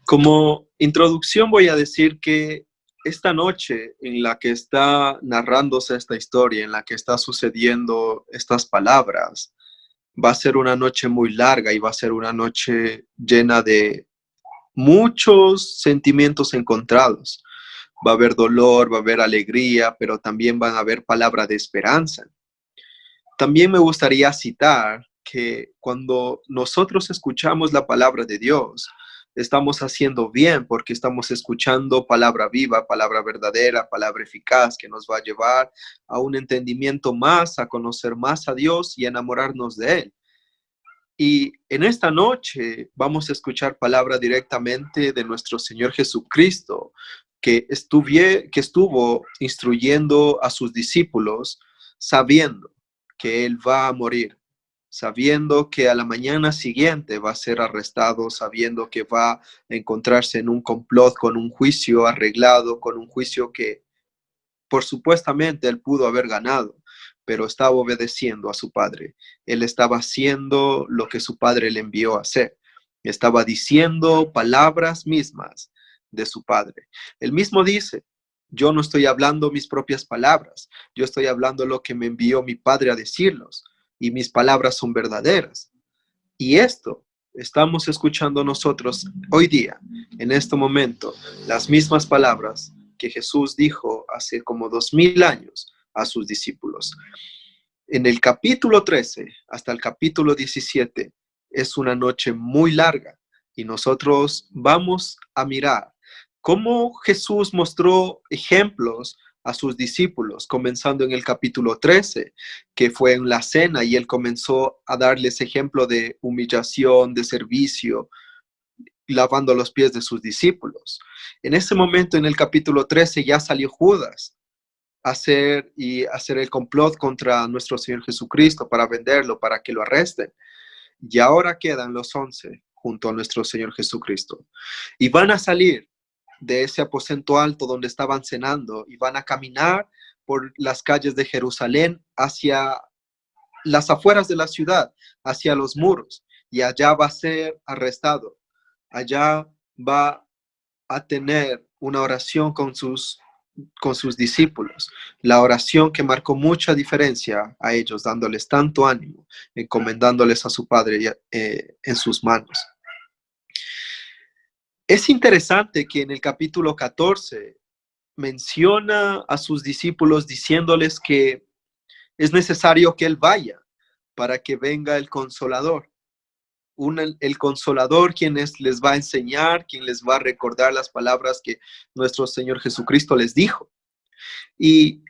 Como introducción voy a decir que esta noche en la que está narrándose esta historia, en la que está sucediendo estas palabras, va a ser una noche muy larga y va a ser una noche llena de muchos sentimientos encontrados. Va a haber dolor, va a haber alegría, pero también van a haber palabras de esperanza. También me gustaría citar que cuando nosotros escuchamos la palabra de Dios, estamos haciendo bien porque estamos escuchando palabra viva, palabra verdadera, palabra eficaz que nos va a llevar a un entendimiento más, a conocer más a Dios y a enamorarnos de Él. Y en esta noche vamos a escuchar palabra directamente de nuestro Señor Jesucristo, que estuvo instruyendo a sus discípulos sabiendo que Él va a morir, sabiendo que a la mañana siguiente va a ser arrestado, sabiendo que va a encontrarse en un complot con un juicio arreglado, con un juicio que por supuestamente él pudo haber ganado, pero estaba obedeciendo a su padre. Él estaba haciendo lo que su padre le envió a hacer. Estaba diciendo palabras mismas de su padre. Él mismo dice, yo no estoy hablando mis propias palabras, yo estoy hablando lo que me envió mi padre a decirlos, y mis palabras son verdaderas. Y esto estamos escuchando nosotros hoy día, en este momento, las mismas palabras que Jesús dijo hace como 2000 años a sus discípulos. En el capítulo 13 hasta el capítulo 17 es una noche muy larga y nosotros vamos a mirar cómo Jesús mostró ejemplos a sus discípulos, comenzando en el capítulo 13, que fue en la cena, y él comenzó a darles ejemplo de humillación, de servicio, lavando los pies de sus discípulos. En ese momento, en el capítulo 13, ya salió Judas a hacer el complot contra nuestro Señor Jesucristo para venderlo, para que lo arresten. Y ahora quedan los 11 junto a nuestro Señor Jesucristo. Y van a salir de ese aposento alto donde estaban cenando y van a caminar por las calles de Jerusalén hacia las afueras de la ciudad, hacia los muros. Y allá va a ser arrestado. Allá va a tener una oración con sus discípulos, la oración que marcó mucha diferencia a ellos, dándoles tanto ánimo, encomendándoles a su Padre en sus manos. Es interesante que en el capítulo 14 menciona a sus discípulos diciéndoles que es necesario que Él vaya para que venga el Consolador. El Consolador, quien les va a enseñar, quien les va a recordar las palabras que nuestro Señor Jesucristo les dijo. Y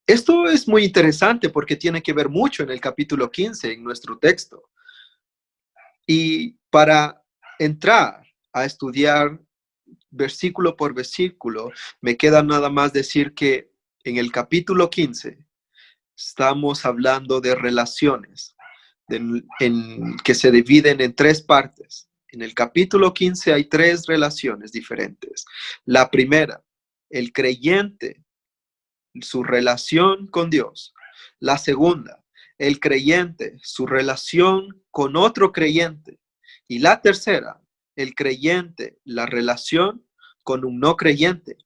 esto es muy interesante porque tiene que ver mucho en el capítulo 15, en nuestro texto. Y para entrar a estudiar versículo por versículo, me queda nada más decir que en el capítulo 15 estamos hablando de relaciones que se dividen en tres partes. En el capítulo 15 hay tres relaciones diferentes. La primera, el creyente, su relación con Dios. La segunda, el creyente, su relación con otro creyente. Y la tercera, el creyente, la relación con un no creyente.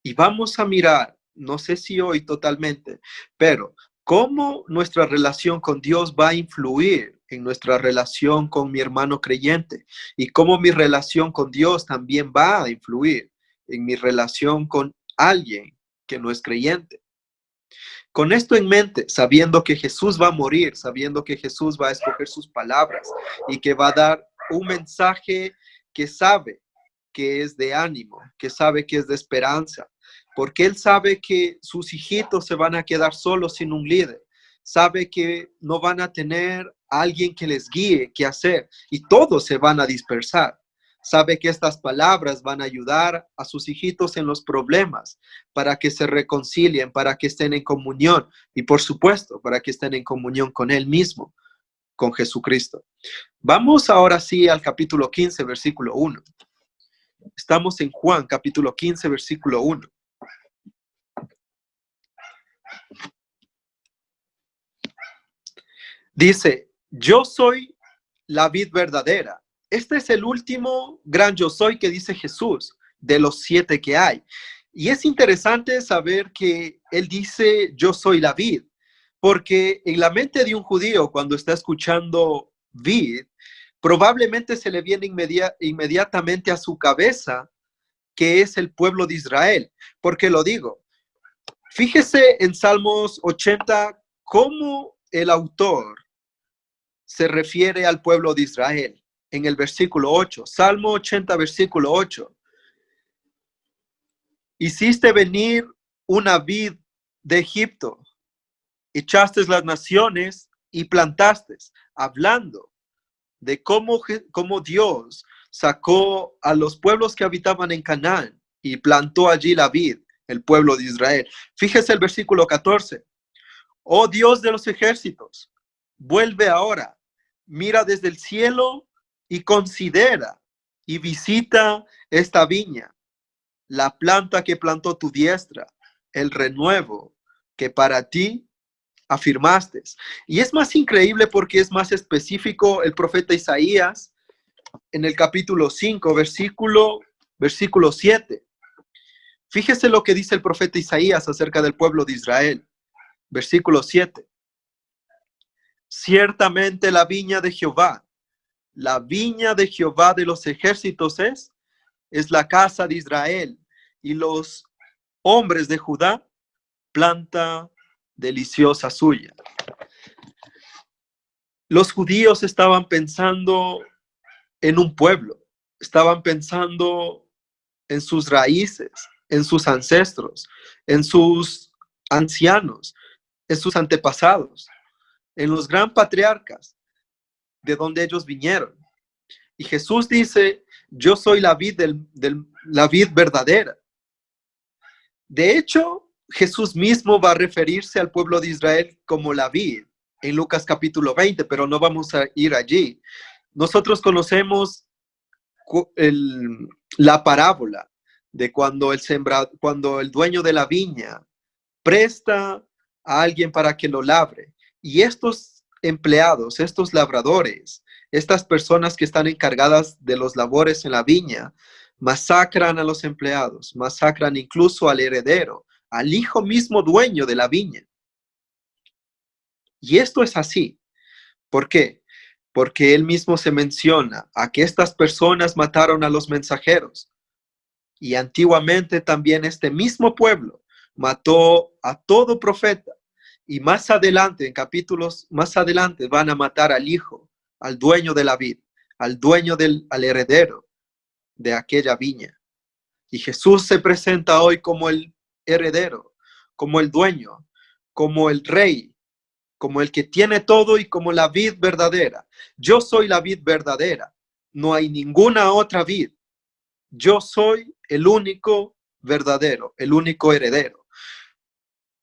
Y vamos a mirar, no sé si hoy totalmente, pero cómo nuestra relación con Dios va a influir en nuestra relación con mi hermano creyente y cómo mi relación con Dios también va a influir en mi relación con alguien que no es creyente. Con esto en mente, sabiendo que Jesús va a morir, sabiendo que Jesús va a escoger sus palabras y que va a dar un mensaje que sabe que es de ánimo, que sabe que es de esperanza, porque Él sabe que sus hijitos se van a quedar solos sin un líder, sabe que no van a tener a alguien que les guíe qué hacer y todos se van a dispersar. Sabe que estas palabras van a ayudar a sus hijitos en los problemas, para que se reconcilien, para que estén en comunión y, por supuesto, para que estén en comunión con Él mismo, con Jesucristo. Vamos ahora sí al capítulo 15, versículo 1. Estamos en Juan, capítulo 15, versículo 1. Dice, yo soy la vid verdadera. Este es el último gran yo soy que dice Jesús, de los 7 que hay. Y es interesante saber que él dice, yo soy la vid, porque en la mente de un judío, cuando está escuchando vid, probablemente se le viene inmediatamente a su cabeza que es el pueblo de Israel. ¿Por qué lo digo? Fíjese en Salmos 80 cómo el autor se refiere al pueblo de Israel en el versículo 8. Salmo 80, versículo 8. Hiciste venir una vid de Egipto, echaste las naciones y plantaste, hablando de cómo Dios sacó a los pueblos que habitaban en Canaán y plantó allí la vid, el pueblo de Israel. Fíjese el versículo 14. Oh Dios de los ejércitos, vuelve ahora, mira desde el cielo y considera y visita esta viña, la planta que plantó tu diestra, el renuevo que para ti afirmaste. Y es más increíble porque es más específico el profeta Isaías en el capítulo 5, versículo 7. Fíjese lo que dice el profeta Isaías acerca del pueblo de Israel. Versículo 7. Ciertamente la viña de Jehová de los ejércitos es la casa de Israel, y los hombres de Judá, planta deliciosa suya. Los judíos estaban pensando en un pueblo, estaban pensando en sus raíces, en sus ancestros, en sus ancianos, en sus antepasados, en los gran patriarcas de donde ellos vinieron. Y Jesús dice, yo soy la vid, la vid verdadera. De hecho, Jesús mismo va a referirse al pueblo de Israel como la vid en Lucas capítulo 20, pero no vamos a ir allí. Nosotros conocemos la parábola de cuando el dueño de la viña presta a alguien para que lo labre. Y estos empleados, estos labradores, estas personas que están encargadas de los labores en la viña, masacran a los empleados, masacran incluso al heredero, al hijo mismo dueño de la viña. Y esto es así. ¿Por qué? Porque él mismo se menciona a que estas personas mataron a los mensajeros. Y antiguamente también este mismo pueblo mató a todo profeta. Y más adelante, en capítulos más adelante, van a matar al hijo, al dueño de la vid, al heredero de aquella viña. Y Jesús se presenta hoy como el heredero, como el dueño, como el rey, como el que tiene todo y como la vid verdadera. Yo soy la vid verdadera. No hay ninguna otra vid. Yo soy el único verdadero, el único heredero.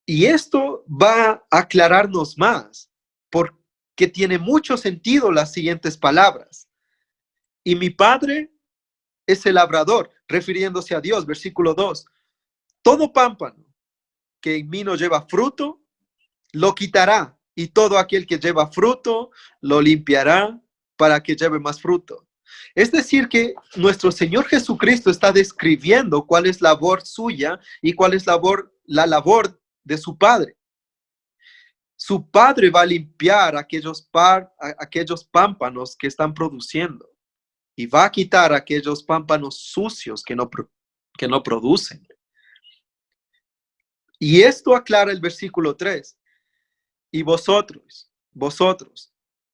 Y esto va a aclararnos más, porque tiene mucho sentido las siguientes palabras. Y mi Padre es el labrador, refiriéndose a Dios, versículo 2. Todo pámpano que en mí no lleva fruto, lo quitará, y todo aquel que lleva fruto, lo limpiará para que lleve más fruto. Es decir, que nuestro Señor Jesucristo está describiendo cuál es la labor suya y cuál es la labor de su Padre. Su Padre va a limpiar aquellos pámpanos que están produciendo y va a quitar aquellos pámpanos sucios que no producen. Y esto aclara el versículo 3. Y vosotros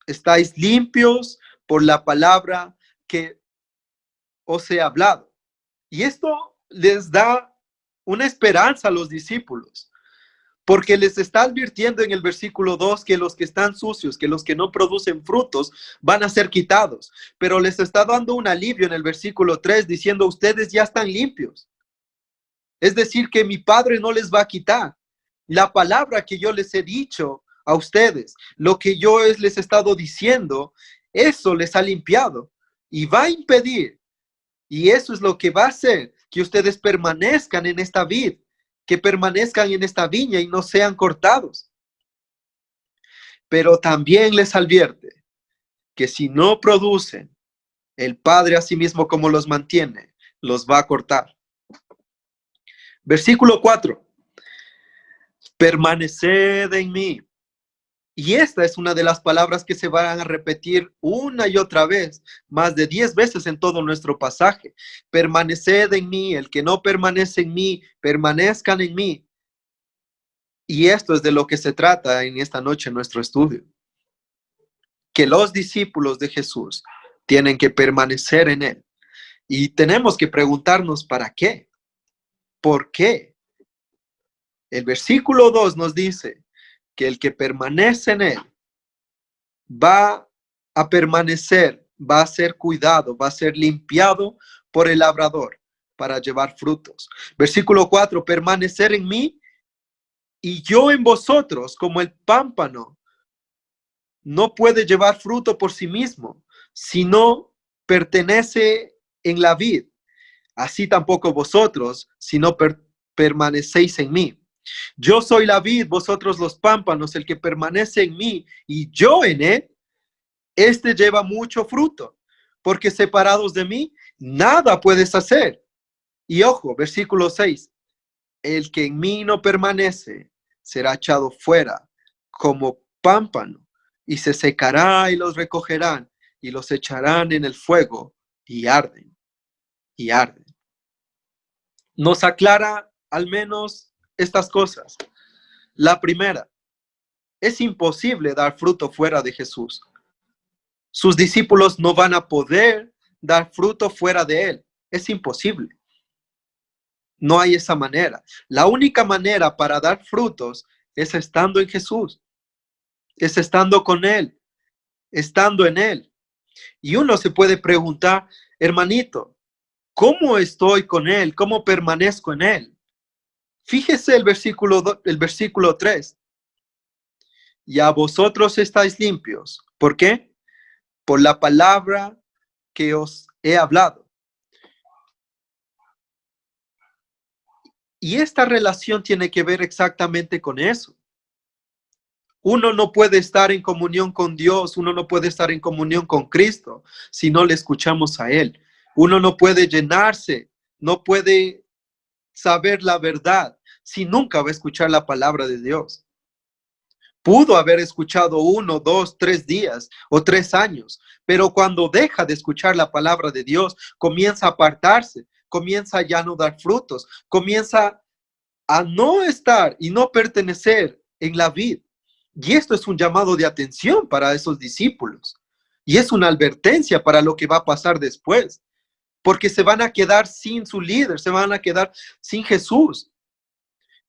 estáis limpios por la palabra que os he hablado. Y esto les da una esperanza a los discípulos, porque les está advirtiendo en el versículo 2 que los que están sucios, que los que no producen frutos, van a ser quitados. Pero les está dando un alivio en el versículo 3, diciendo, ustedes ya están limpios. Es decir, que mi Padre no les va a quitar la palabra que yo les he dicho a ustedes, lo que yo les he estado diciendo, eso les ha limpiado y va a impedir, y eso es lo que va a hacer que ustedes permanezcan en esta vid, que permanezcan en esta viña y no sean cortados. Pero también les advierte que si no producen, el Padre asimismo como los mantiene, los va a cortar. Versículo 4. Permaneced en mí. Y esta es una de las palabras que se van a repetir una y otra vez, más de 10 veces en todo nuestro pasaje. Permaneced en mí, el que no permanece en mí, permanezcan en mí. Y esto es de lo que se trata en esta noche en nuestro estudio. Que los discípulos de Jesús tienen que permanecer en él. Y tenemos que preguntarnos ¿para qué? ¿Por qué? El versículo 2 nos dice que el que permanece en él va a permanecer, va a ser cuidado, va a ser limpiado por el labrador para llevar frutos. Versículo 4, permanecer en mí y yo en vosotros, como el pámpano no puede llevar fruto por sí mismo, sino pertenece en la vid. Así tampoco vosotros, si no permanecéis en mí. Yo soy la vid, vosotros los pámpanos, el que permanece en mí y yo en él, este lleva mucho fruto, porque separados de mí, nada puedes hacer. Y ojo, versículo 6, el que en mí no permanece, será echado fuera como pámpano, y se secará y los recogerán, y los echarán en el fuego, y arden, y arden. Nos aclara al menos estas cosas. La primera, es imposible dar fruto fuera de Jesús. Sus discípulos no van a poder dar fruto fuera de él. Es imposible. No hay esa manera. La única manera para dar frutos es estando en Jesús. Es estando con él, estando en él. Y uno se puede preguntar, hermanito, ¿cómo estoy con él? ¿Cómo permanezco en él? Fíjese el versículo 3. Y a vosotros estáis limpios. ¿Por qué? Por la palabra que os he hablado. Y esta relación tiene que ver exactamente con eso. Uno no puede estar en comunión con Dios, uno no puede estar en comunión con Cristo si no le escuchamos a Él. Uno no puede llenarse, no puede saber la verdad si nunca va a escuchar la palabra de Dios. Pudo haber escuchado 1, 2, 3 días o 3 años, pero cuando deja de escuchar la palabra de Dios, comienza a apartarse, comienza ya a no dar frutos, comienza a no estar y no pertenecer en la vid. Y esto es un llamado de atención para esos discípulos. Y es una advertencia para lo que va a pasar después. Porque se van a quedar sin su líder, se van a quedar sin Jesús.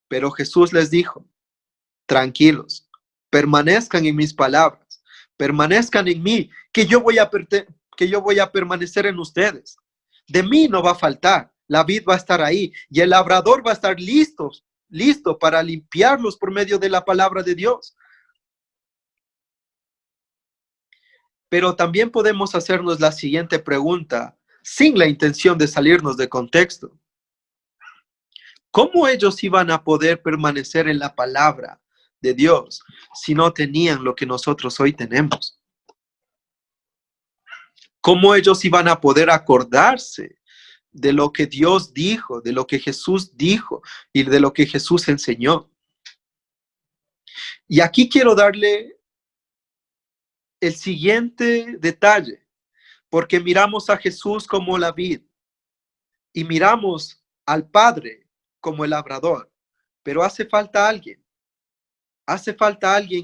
Pero Jesús les dijo, tranquilos, permanezcan en mis palabras, permanezcan en mí, que yo voy a permanecer en ustedes. De mí no va a faltar, la vid va a estar ahí y el labrador va a estar listo para limpiarlos por medio de la palabra de Dios. Pero también podemos hacernos la siguiente pregunta, sin la intención de salirnos de contexto. ¿Cómo ellos iban a poder permanecer en la palabra de Dios si no tenían lo que nosotros hoy tenemos? ¿Cómo ellos iban a poder acordarse de lo que Dios dijo, de lo que Jesús dijo y de lo que Jesús enseñó? Y aquí quiero darle el siguiente detalle, porque miramos a Jesús como la vid y miramos al Padre como el labrador, pero hace falta alguien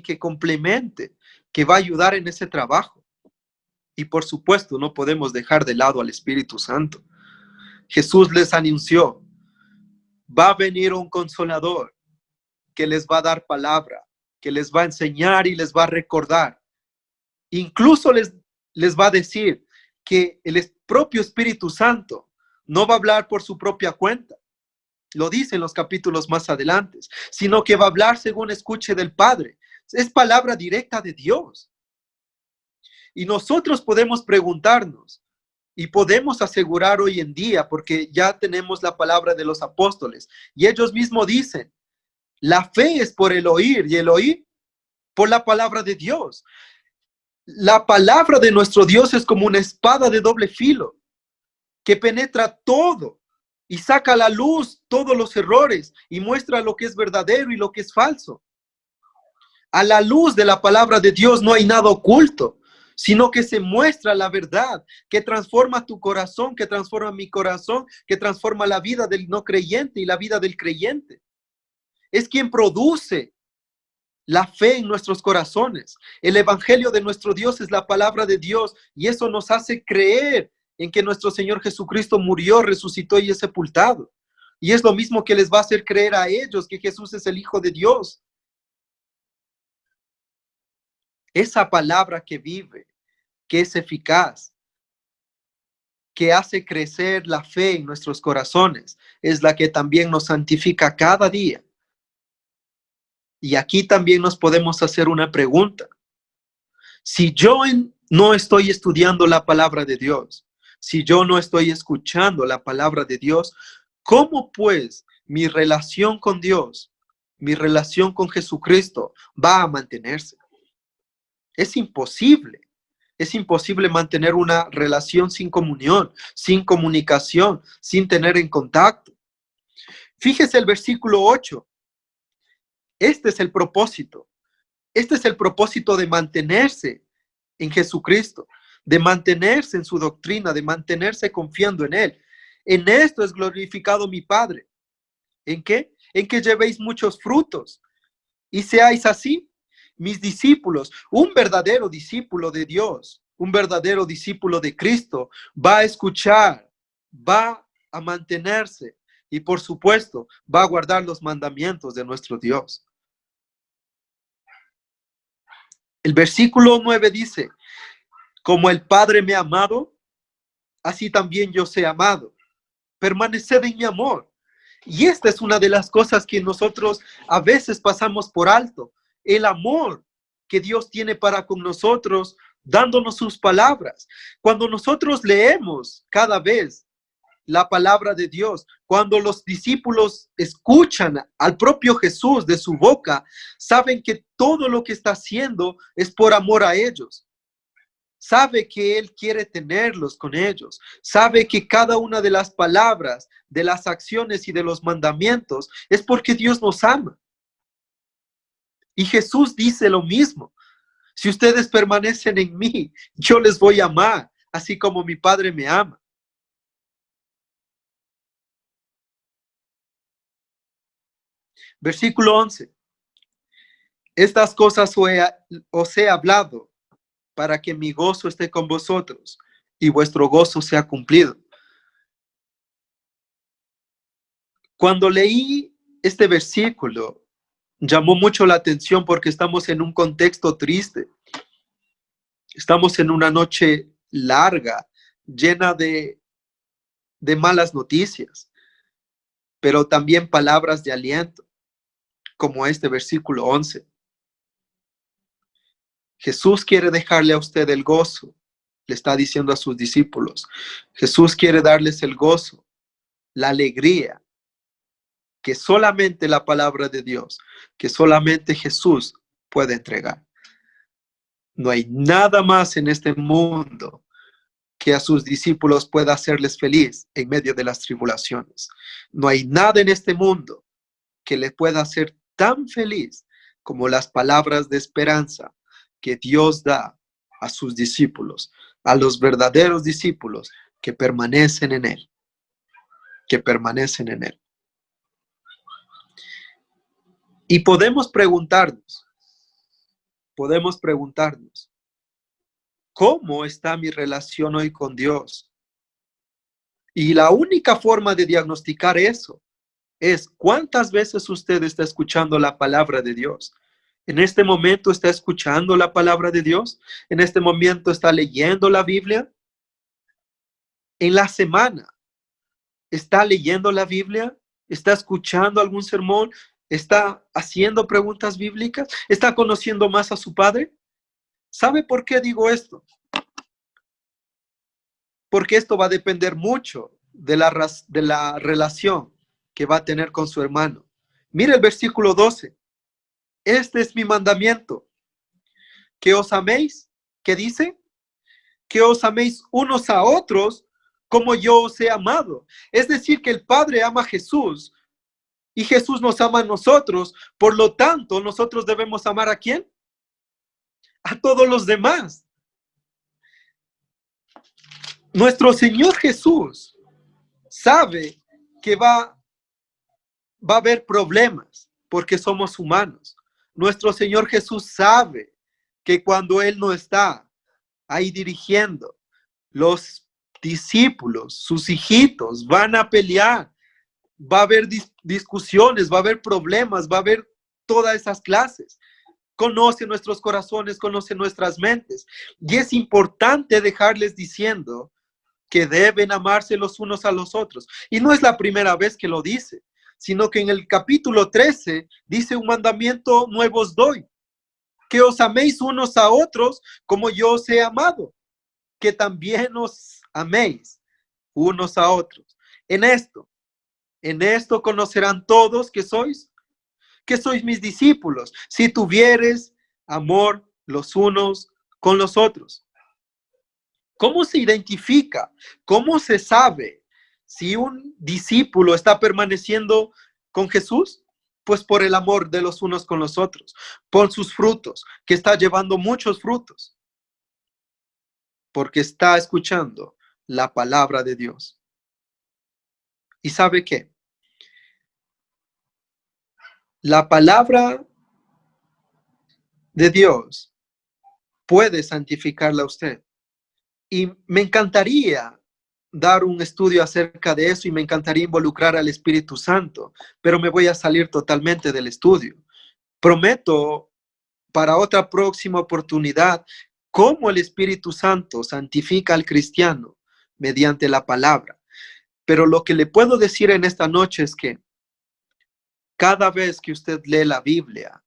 que complemente, que va a ayudar en ese trabajo. Y por supuesto, no podemos dejar de lado al Espíritu Santo. Jesús les anunció, va a venir un consolador que les va a dar palabra, que les va a enseñar y les va a recordar. Incluso les va a decir que el propio Espíritu Santo no va a hablar por su propia cuenta. Lo dice en los capítulos más adelante, sino que va a hablar según escuche del Padre. Es palabra directa de Dios. Y nosotros podemos preguntarnos y podemos asegurar hoy en día, porque ya tenemos la palabra de los apóstoles, y ellos mismos dicen, la fe es por el oír, y el oír por la palabra de Dios. La palabra de nuestro Dios es como una espada de doble filo que penetra todo y saca a la luz todos los errores y muestra lo que es verdadero y lo que es falso. A la luz de la palabra de Dios no hay nada oculto, sino que se muestra la verdad, que transforma tu corazón, que transforma mi corazón, que transforma la vida del no creyente y la vida del creyente. Es quien produce la fe en nuestros corazones. El evangelio de nuestro Dios es la palabra de Dios y eso nos hace creer en que nuestro Señor Jesucristo murió, resucitó y es sepultado. Y es lo mismo que les va a hacer creer a ellos que Jesús es el Hijo de Dios. Esa palabra que vive, que es eficaz, que hace crecer la fe en nuestros corazones, es la que también nos santifica cada día. Y aquí también nos podemos hacer una pregunta. Si yo no estoy estudiando la palabra de Dios, si yo no estoy escuchando la palabra de Dios, ¿cómo pues mi relación con Dios, mi relación con Jesucristo va a mantenerse? Es imposible. Es imposible mantener una relación sin comunión, sin comunicación, sin tener en contacto. Fíjese el versículo 8. Este es el propósito. Este es el propósito de mantenerse en Jesucristo, de mantenerse en su doctrina, de mantenerse confiando en Él. En esto es glorificado mi Padre. ¿En qué? En que llevéis muchos frutos y seáis así mis discípulos. Un verdadero discípulo de Dios, un verdadero discípulo de Cristo va a escuchar, va a mantenerse y por supuesto va a guardar los mandamientos de nuestro Dios. El versículo 9 dice, como el Padre me ha amado, así también yo sé amado. Permaneced en mi amor. Y esta es una de las cosas que nosotros a veces pasamos por alto. El amor que Dios tiene para con nosotros, dándonos sus palabras. Cuando nosotros leemos cada vez la palabra de Dios, cuando los discípulos escuchan al propio Jesús de su boca, saben que todo lo que está haciendo es por amor a ellos. Sabe que Él quiere tenerlos con ellos. Sabe que cada una de las palabras, de las acciones y de los mandamientos es porque Dios nos ama. Y Jesús dice lo mismo. Si ustedes permanecen en mí, yo les voy a amar, así como mi Padre me ama. Versículo 11. Estas cosas os he hablado para que mi gozo esté con vosotros y vuestro gozo sea cumplido. Cuando leí este versículo, llamó mucho la atención porque estamos en un contexto triste. Estamos en una noche larga, llena de malas noticias, pero también palabras de aliento, como este versículo 11. Jesús quiere dejarle a usted el gozo, le está diciendo a sus discípulos. Jesús quiere darles el gozo, la alegría, que solamente la palabra de Dios, que solamente Jesús puede entregar. No hay nada más en este mundo que a sus discípulos pueda hacerles feliz en medio de las tribulaciones. No hay nada en este mundo que les pueda hacer tan feliz como las palabras de esperanza que Dios da a sus discípulos, a los verdaderos discípulos que permanecen en Él, que permanecen en Él. Y podemos preguntarnos, ¿cómo está mi relación hoy con Dios? Y la única forma de diagnosticar eso es cuántas veces usted está escuchando la palabra de Dios. ¿En este momento está escuchando la palabra de Dios? ¿En este momento está leyendo la Biblia? En la semana, ¿está leyendo la Biblia? ¿Está escuchando algún sermón? ¿Está haciendo preguntas bíblicas? ¿Está conociendo más a su Padre? ¿Sabe por qué digo esto? Porque esto va a depender mucho de la relación que va a tener con su hermano. Mire el versículo 12. Este es mi mandamiento, que os améis ¿Qué dice? Que os améis unos a otros como yo os he amado. Es decir, que el Padre ama a Jesús y Jesús nos ama a nosotros. Por lo tanto, nosotros debemos amar ¿a quién? A todos los demás. Nuestro Señor Jesús sabe que va a haber problemas porque somos humanos. Nuestro Señor Jesús sabe que cuando Él no está ahí dirigiendo, los discípulos, sus hijitos, van a pelear, va a haber discusiones, va a haber problemas, va a haber todas esas clases. Conoce nuestros corazones, conoce nuestras mentes. Y es importante dejarles diciendo que deben amarse los unos a los otros. Y no es la primera vez que lo dice, sino que en el capítulo 13 dice: un mandamiento nuevo os doy, que os améis unos a otros como yo os he amado, que también os améis unos a otros. En esto conocerán todos que sois mis discípulos, si tuvieres amor los unos con los otros. ¿Cómo se identifica? ¿Cómo se sabe si un discípulo está permaneciendo con Jesús? Pues por el amor de los unos con los otros, por sus frutos, que está llevando muchos frutos, porque está escuchando la palabra de Dios. ¿Y sabe qué? La palabra de Dios puede santificarla a usted. Y me encantaría dar un estudio acerca de eso y me encantaría involucrar al Espíritu Santo, pero me voy a salir totalmente del estudio. Prometo para otra próxima oportunidad cómo el Espíritu Santo santifica al cristiano mediante la palabra. Pero lo que le puedo decir en esta noche es que cada vez que usted lee la Biblia,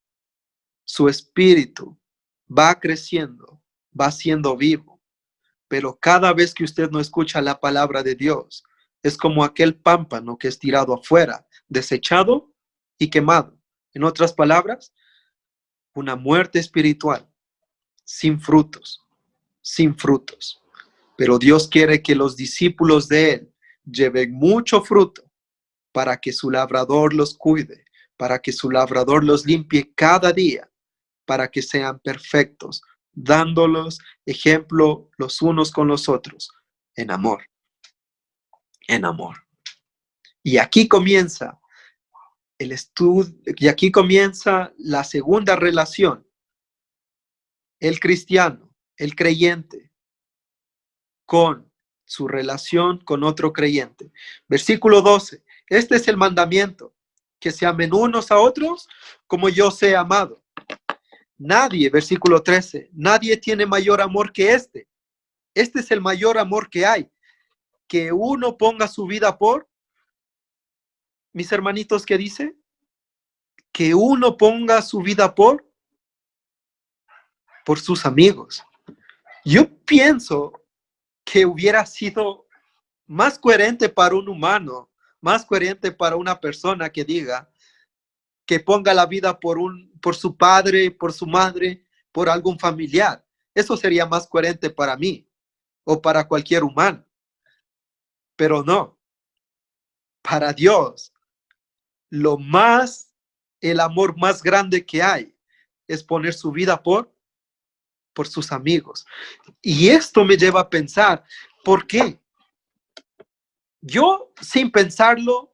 su espíritu va creciendo, va siendo vivo. Pero cada vez que usted no escucha la palabra de Dios, es como aquel pámpano que es tirado afuera, desechado y quemado. En otras palabras, una muerte espiritual, sin frutos, sin frutos. Pero Dios quiere que los discípulos de Él lleven mucho fruto para que su labrador los cuide, para que su labrador los limpie cada día, para que sean perfectos, dándolos ejemplo los unos con los otros, en amor, en amor. Y aquí comienza el estudio, y aquí comienza la segunda relación, el cristiano, el creyente, con su relación con otro creyente. Versículo 12, este es el mandamiento, que se amen unos a otros como yo os he amado. Nadie, versículo 13, nadie tiene mayor amor que este. Este es el mayor amor que hay, que uno ponga su vida por, mis hermanitos, ¿qué dice? Que uno ponga su vida por sus amigos. Yo pienso que hubiera sido más coherente para un humano, más coherente para una persona que diga que ponga la vida por su padre, por su madre, por algún familiar. Eso sería más coherente para mí o para cualquier humano. Pero no, para Dios, el amor más grande que hay es poner su vida por sus amigos. Y esto me lleva a pensar, ¿por qué? Yo, sin pensarlo,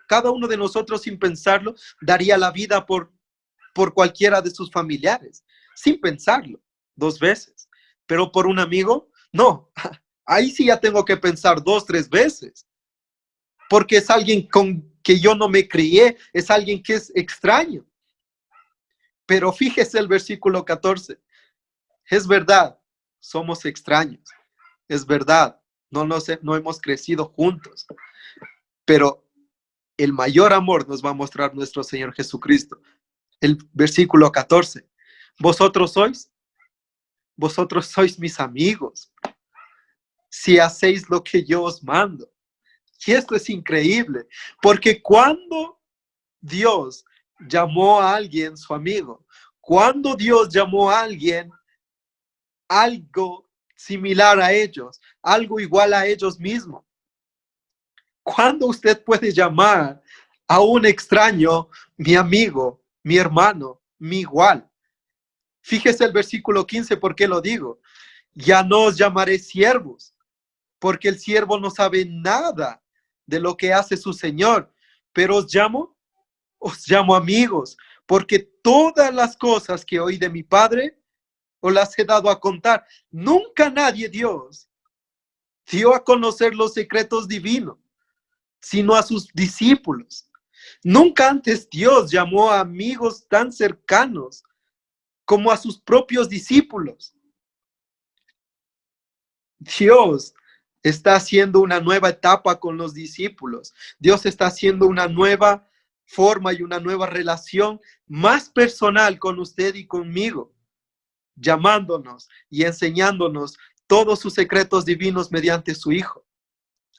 cada uno de nosotros sin pensarlo, daría la vida por cualquiera de sus familiares, sin pensarlo, 2 veces. Pero por un amigo, no. Ahí sí ya tengo que pensar 2, 3 veces. Porque es alguien con que yo no me crié, es alguien que es extraño. Pero fíjese el versículo 14. Es verdad, somos extraños. Es verdad, no hemos crecido juntos. Pero el mayor amor nos va a mostrar nuestro Señor Jesucristo. El versículo 14. Vosotros sois mis amigos, si hacéis lo que yo os mando. Y esto es increíble, porque cuando Dios llamó a alguien su amigo, cuando Dios llamó a alguien algo similar a ellos, algo igual a ellos mismos. ¿Cuándo usted puede llamar a un extraño mi amigo, mi hermano, mi igual? Fíjese el versículo 15, ¿por qué lo digo? Ya no os llamaré siervos, porque el siervo no sabe nada de lo que hace su Señor, pero os llamo amigos, porque todas las cosas que oí de mi Padre os las he dado a contar. Nunca nadie dio a conocer los secretos divinos, sino a sus discípulos. Nunca antes Dios llamó a amigos tan cercanos como a sus propios discípulos. Dios está haciendo una nueva etapa con los discípulos. Dios está haciendo una nueva forma y una nueva relación más personal con usted y conmigo, llamándonos y enseñándonos todos sus secretos divinos mediante su Hijo.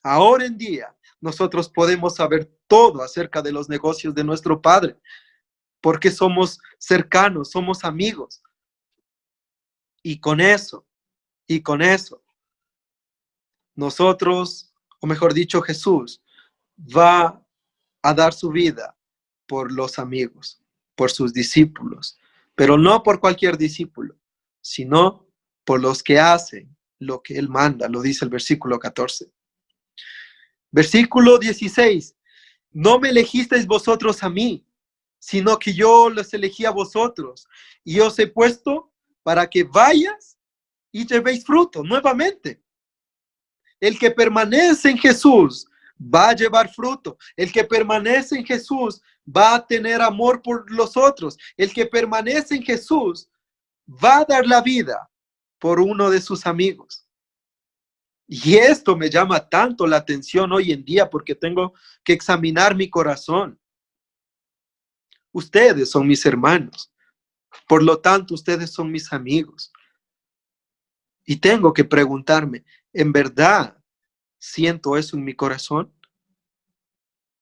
Ahora en día, nosotros podemos saber todo acerca de los negocios de nuestro Padre, porque somos cercanos, somos amigos. Y con eso, nosotros, o mejor dicho, Jesús, va a dar su vida por los amigos, por sus discípulos, pero no por cualquier discípulo, sino por los que hacen lo que Él manda, lo dice el versículo 14. Versículo 16, no me elegisteis vosotros a mí, sino que yo los elegí a vosotros, y os he puesto para que vayas y llevéis fruto nuevamente. El que permanece en Jesús va a llevar fruto. El que permanece en Jesús va a tener amor por los otros. El que permanece en Jesús va a dar la vida por uno de sus amigos. Y esto me llama tanto la atención hoy en día porque tengo que examinar mi corazón. Ustedes son mis hermanos. Por lo tanto, ustedes son mis amigos. Y tengo que preguntarme, ¿en verdad siento eso en mi corazón?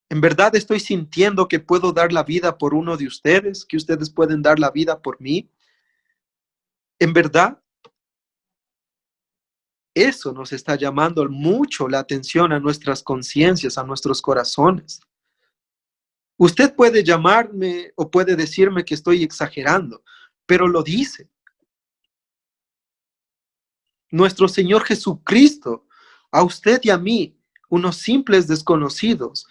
¿En verdad estoy sintiendo que puedo dar la vida por uno de ustedes? ¿Que ustedes pueden dar la vida por mí? ¿En verdad? Eso nos está llamando mucho la atención a nuestras conciencias, a nuestros corazones. Usted puede llamarme o puede decirme que estoy exagerando, pero lo dice. Nuestro Señor Jesucristo, a usted y a mí, unos simples desconocidos,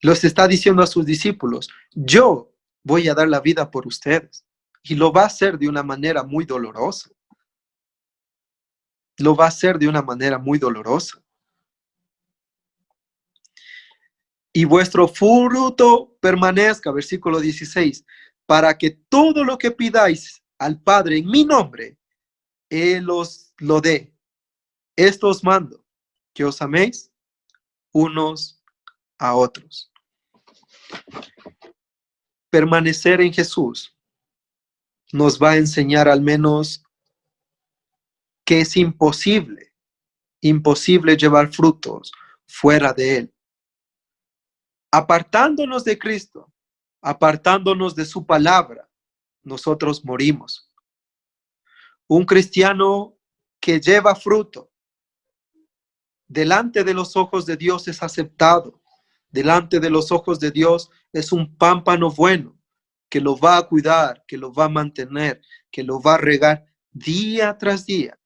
los está diciendo a sus discípulos, yo voy a dar la vida por ustedes. Y lo va a hacer de una manera muy dolorosa. Lo va a hacer de una manera muy dolorosa. Y vuestro fruto permanezca, versículo 16, para que todo lo que pidáis al Padre en mi nombre, Él os lo dé. Esto os mando, que os améis unos a otros. Permanecer en Jesús nos va a enseñar al menos que es imposible llevar frutos fuera de Él. Apartándonos de Cristo, apartándonos de su palabra, nosotros morimos. Un cristiano que lleva fruto delante de los ojos de Dios es aceptado. Delante de los ojos de Dios es un pámpano bueno que lo va a cuidar, que lo va a mantener, que lo va a regar día tras día.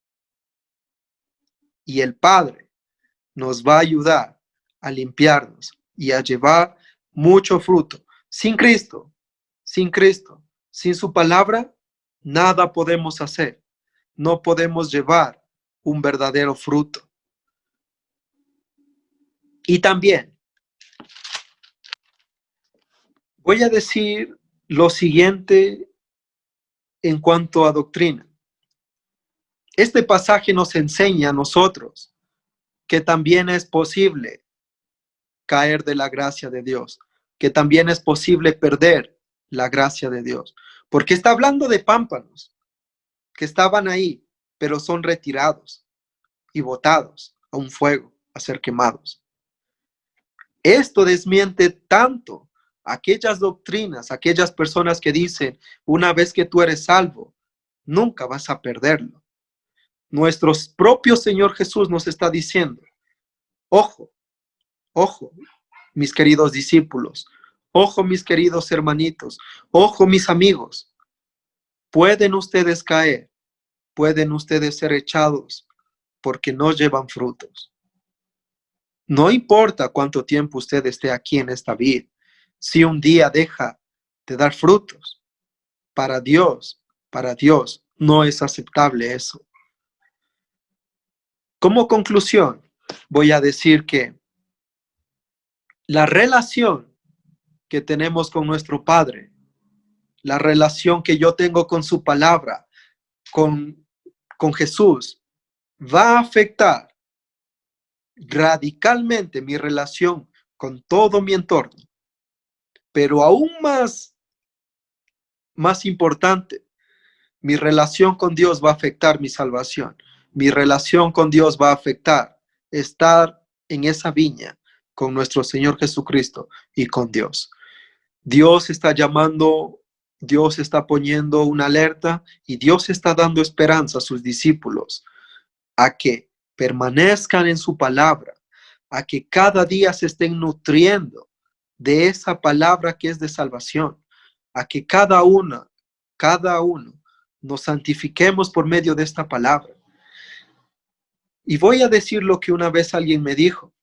Y el Padre nos va a ayudar a limpiarnos y a llevar mucho fruto. Sin Cristo, sin su palabra, nada podemos hacer. No podemos llevar un verdadero fruto. Y también voy a decir lo siguiente en cuanto a doctrina. Este pasaje nos enseña a nosotros que también es posible caer de la gracia de Dios, que también es posible perder la gracia de Dios, porque está hablando de pámpanos que estaban ahí, pero son retirados y botados a un fuego a ser quemados. Esto desmiente tanto aquellas doctrinas, aquellas personas que dicen, una vez que tú eres salvo, nunca vas a perderlo. Nuestro propio Señor Jesús nos está diciendo, ojo, ojo, mis queridos discípulos, ojo, mis queridos hermanitos, ojo, mis amigos, pueden ustedes caer, pueden ustedes ser echados porque no llevan frutos. No importa cuánto tiempo usted esté aquí en esta vida, si un día deja de dar frutos, para Dios no es aceptable eso. Como conclusión, voy a decir que la relación que tenemos con nuestro Padre, la relación que yo tengo con su palabra, con Jesús, va a afectar radicalmente mi relación con todo mi entorno. Pero aún más importante, mi relación con Dios va a afectar mi salvación. Mi relación con Dios va a afectar estar en esa viña con nuestro Señor Jesucristo y con Dios. Dios está llamando, Dios está poniendo una alerta y Dios está dando esperanza a sus discípulos a que permanezcan en su palabra, a que cada día se estén nutriendo de esa palabra que es de salvación, a que cada uno nos santifiquemos por medio de esta palabra. Y voy a decir lo que una vez alguien me dijo.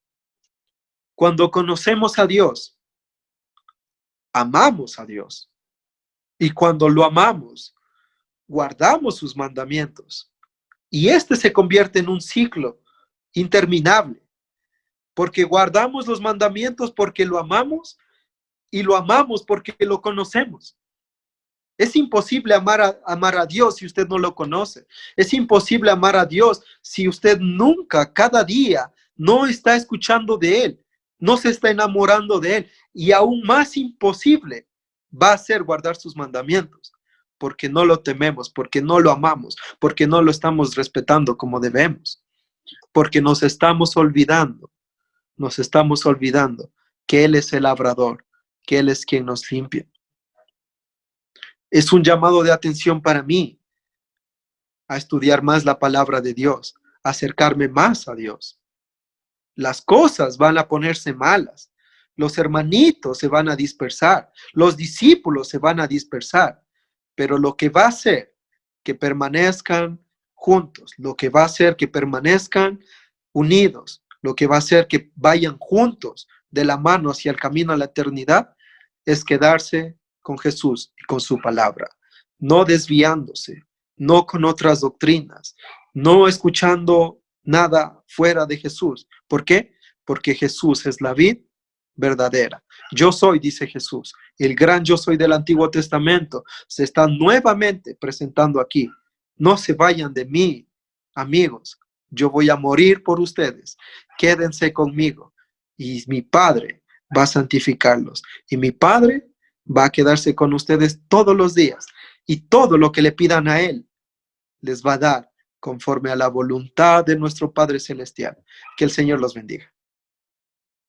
Cuando conocemos a Dios, amamos a Dios. Y cuando lo amamos, guardamos sus mandamientos. Y este se convierte en un ciclo interminable. Porque guardamos los mandamientos porque lo amamos y lo amamos porque lo conocemos. Es imposible amar a Dios si usted no lo conoce. Es imposible amar a Dios si usted nunca, cada día, no está escuchando de Él, no se está enamorando de Él. Y aún más imposible va a ser guardar sus mandamientos, porque no lo tememos, porque no lo amamos, porque no lo estamos respetando como debemos, porque nos estamos olvidando que Él es el labrador, que Él es quien nos limpia. Es un llamado de atención para mí a estudiar más la palabra de Dios, a acercarme más a Dios. Las cosas van a ponerse malas, los hermanitos se van a dispersar, los discípulos se van a dispersar, pero lo que va a hacer que permanezcan juntos, lo que va a hacer que permanezcan unidos, lo que va a hacer que vayan juntos de la mano hacia el camino a la eternidad, es quedarse con Jesús y con su palabra, no desviándose, no con otras doctrinas, no escuchando nada fuera de Jesús. ¿Por qué? Porque Jesús es la vid verdadera. Yo soy, dice Jesús, el gran yo soy del Antiguo Testamento, se está nuevamente presentando aquí. No se vayan de mí, amigos. Yo voy a morir por ustedes. Quédense conmigo. Y mi Padre va a santificarlos. Y mi Padre va a quedarse con ustedes todos los días. Y todo lo que le pidan a Él, les va a dar conforme a la voluntad de nuestro Padre Celestial. Que el Señor los bendiga.